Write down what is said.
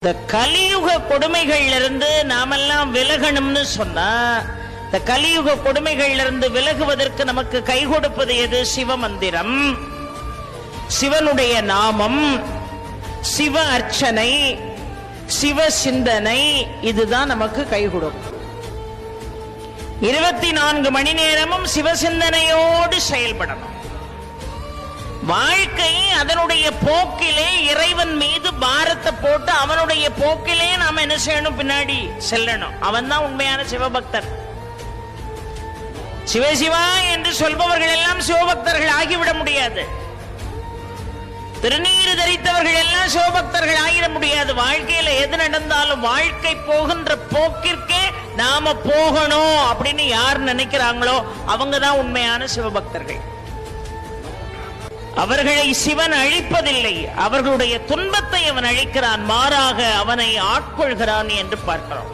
இந்த கலியுக கொடுமைகளிலிருந்து நாமெல்லாம் விலகணும்னு சொன்னா, இந்த கலியுக கொடுமைகளிலிருந்து விலகுவதற்கு நமக்கு கை கொடுப்பது எது? சிவமந்திரம், சிவனுடைய நாமம், சிவ அர்ச்சனை, சிவ சிந்தனை. இதுதான் நமக்கு கை கொடுக்கும். 24 மணி நேரமும் சிவசிந்தனையோடு செயல்படணும். வாழ்க்கை அதனுடைய போக்கிலே இறைவன் மீது பாரத்தை போட்டு அவனுடைய போக்கிலே நாம என்ன செய்யணும்? பின்னாடி செல்லணும். அவன் தான் உண்மையான சிவபக்தர். சிவசிவா என்று சொல்பவர்கள் எல்லாம் சிவபக்தர்கள் ஆகிவிட முடியாது. திருநீறு தரித்தவர்கள் எல்லாம் சிவபக்தர்கள் ஆகிட முடியாது. வாழ்க்கையில எது நடந்தாலும் வாழ்க்கை போகின்ற போக்கிற்கே நாம போகணும் அப்படின்னு யார் நினைக்கிறாங்களோ அவங்கதான் உண்மையான சிவபக்தர்கள். அவர்களை சிவன் அழிப்பதில்லை, அவர்களுடைய துன்பத்தை அவன் அழிக்கிறான், மாறாக அவனை ஆட்கொள்கிறான் என்று பார்க்கிறோம்.